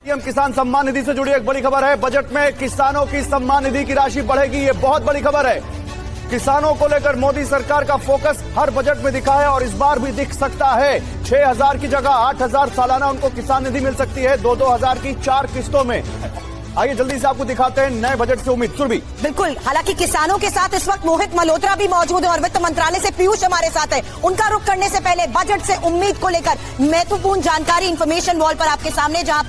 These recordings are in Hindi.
पीएम किसान सम्मान निधि से जुड़ी एक बड़ी खबर है। बजट में किसानों की सम्मान निधि की राशि बढ़ेगी, ये बहुत बड़ी खबर है। किसानों को लेकर मोदी सरकार का फोकस हर बजट में दिखा है और इस बार भी दिख सकता है। 6,000 की जगह 8,000 सालाना उनको किसान निधि मिल सकती है, 2-2 हजार की 4 किस्तों में। आइए जल्दी से आपको दिखाते हैं नए बजट से उम्मीद। सुरभि। बिल्कुल, हालांकि किसानों के साथ इस वक्त मोहित मल्होत्रा भी मौजूद है और वित्त मंत्रालय से पीयूष हमारे साथ है। उनका रुख करने से पहले बजट से उम्मीद को लेकर महत्वपूर्ण जानकारी इन्फॉर्मेशन वॉल पर आपके सामने, जहां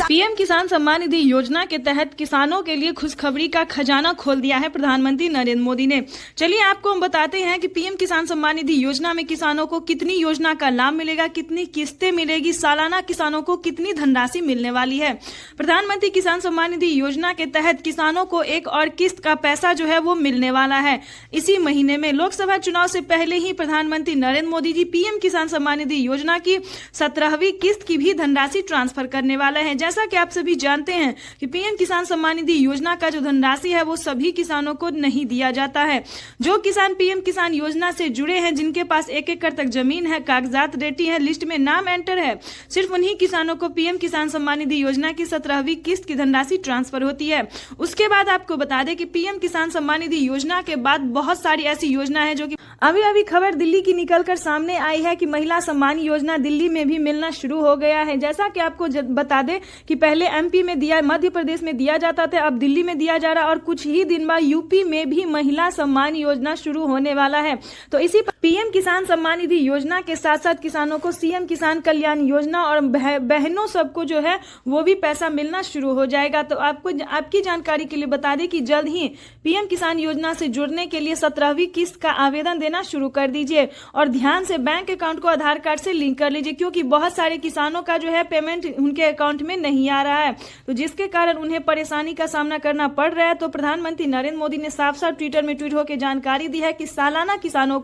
पीएम किसान सम्मान निधि योजना के तहत किसानों के लिए खुशखबरी का खजाना खोल दिया है प्रधानमंत्री नरेंद्र मोदी ने। चलिए आपको हम बताते हैं कि पीएम किसान सम्मान निधि योजना में किसानों को कितनी योजना का लाभ मिलेगा, कितनी किस्तें मिलेगी, सालाना किसानों को कितनी धनराशि मिलने वाली है। प्रधानमंत्री किसान सम्मान निधि योजना के तहत किसानों को एक और किस्त का पैसा जो है वो मिलने वाला है। इसी महीने में लोकसभा चुनाव से पहले ही प्रधानमंत्री नरेंद्र मोदी जी पीएम किसान सम्मान निधि योजना की 17वीं किस्त की भी धनराशि ट्रांसफर करने वाला है। जैसा कि आप सभी जानते हैं कि पीएम किसान सम्मान निधि योजना का जो धनराशि है वो सभी किसानों को नहीं दिया जाता है। जो किसान पीएम किसान योजना से जुड़े हैं, जिनके पास 1 एकड़ तक जमीन है, कागजात रेडी है, लिस्ट में नाम एंटर है, सिर्फ उन्हीं किसानों को पीएम किसान सम्मान निधि योजना की 17वीं किस्त की धनराशि ट्रांसफर होती है। उसके बाद आपको बता दें कि पीएम किसान सम्मान निधि योजना के बाद बहुत सारी ऐसी योजना है जो कि अभी खबर दिल्ली की निकलकर सामने आई है कि महिला सम्मान योजना दिल्ली में भी मिलना शुरू हो गया है। जैसा कि आपको बता दें कि पहले एमपी में दिया, मध्य प्रदेश में दिया जाता था, अब दिल्ली में दिया जा रहा है और कुछ ही दिन बाद यूपी में भी महिला सम्मान योजना शुरू होने वाला है। तो इसी पीएम किसान सम्मान निधि योजना के साथ साथ किसानों को सीएम किसान कल्याण योजना और बहनों सबको जो है वो भी पैसा मिलना शुरू हो जाएगा। तो आपकी जानकारी के लिए बता दें कि जल्द ही पीएम किसान योजना से जुड़ने के लिए 17वीं किस्त का आवेदन देना शुरू कर दीजिए और ध्यान से बैंक अकाउंट को आधार कार्ड से लिंक कर लीजिए, क्योंकि बहुत सारे किसानों का जो है पेमेंट उनके अकाउंट में नहीं आ रहा है, तो जिसके कारण उन्हें परेशानी का सामना करना पड़ रहा है। तो प्रधानमंत्री नरेंद्र मोदी ने साफ साफ ट्विटर में ट्वीट होकर जानकारी दी है कि सालाना किसानों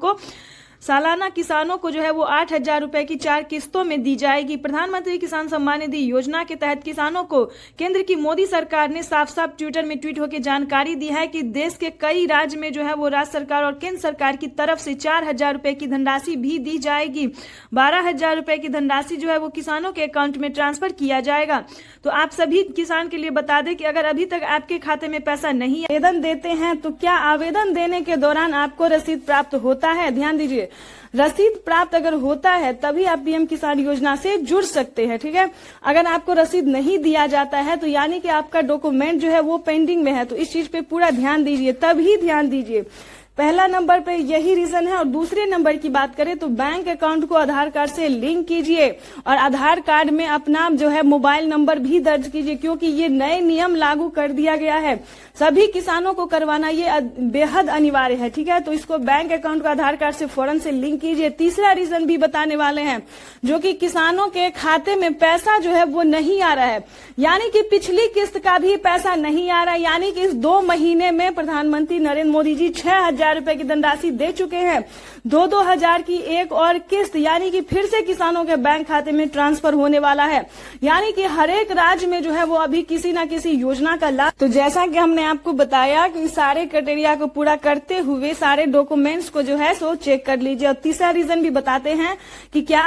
को जो है वो 8,000 रुपए की 4 किस्तों में दी जाएगी। प्रधानमंत्री किसान सम्मान निधि योजना के तहत किसानों को केंद्र की मोदी सरकार ने साफ साफ ट्विटर में ट्वीट होकर जानकारी दी है कि देश के कई राज्य में जो है वो राज्य सरकार और केंद्र सरकार की तरफ से 4,000 रुपए की धनराशि भी दी जाएगी। 12,000 रुपए की धनराशि जो है वो किसानों के अकाउंट में ट्रांसफर किया जाएगा। तो आप सभी किसान के लिए बता दें कि अगर अभी तक आपके खाते में पैसा नहीं आवेदन देते हैं तो क्या आवेदन देने के दौरान आपको रसीद प्राप्त होता है? ध्यान दीजिए, रसीद प्राप्त अगर होता है तभी आप पीएम किसान योजना से जुड़ सकते हैं, ठीक है। अगर आपको रसीद नहीं दिया जाता है तो यानी कि आपका डॉक्यूमेंट जो है वो पेंडिंग में है। तो इस चीज पे पूरा ध्यान दीजिए, तभी ध्यान दीजिए। पहला नंबर पे यही रीजन है। और दूसरे नंबर की बात करें तो बैंक अकाउंट को आधार कार्ड से लिंक कीजिए और आधार कार्ड में अपना जो है मोबाइल नंबर भी दर्ज कीजिए, क्योंकि ये नए नियम लागू कर दिया गया है। सभी किसानों को करवाना ये बेहद अनिवार्य है, ठीक है। तो इसको बैंक अकाउंट को आधार कार्ड से फौरन से लिंक कीजिए। तीसरा रीजन भी बताने वाले हैं, जो कि किसानों के खाते में पैसा जो है वो नहीं आ रहा है, यानी कि पिछली किस्त का भी पैसा नहीं आ रहा है। यानी कि इस 2 महीने में प्रधानमंत्री नरेंद्र मोदी जी 6,000 रुपए की धनराशि दे चुके हैं। 2-2 हजार की एक और किस्त यानी कि फिर से किसानों के बैंक खाते में ट्रांसफर होने वाला है। यानी कि हर एक राज्य में जो है वो अभी किसी न किसी योजना का लाभ। तो जैसा कि हमने आपको बताया कि सारे क्राइटेरिया को पूरा करते हुए सारे डॉक्यूमेंट्स को जो है सो चेक कर लीजिए। और तीसरा रीजन भी बताते हैं कि क्या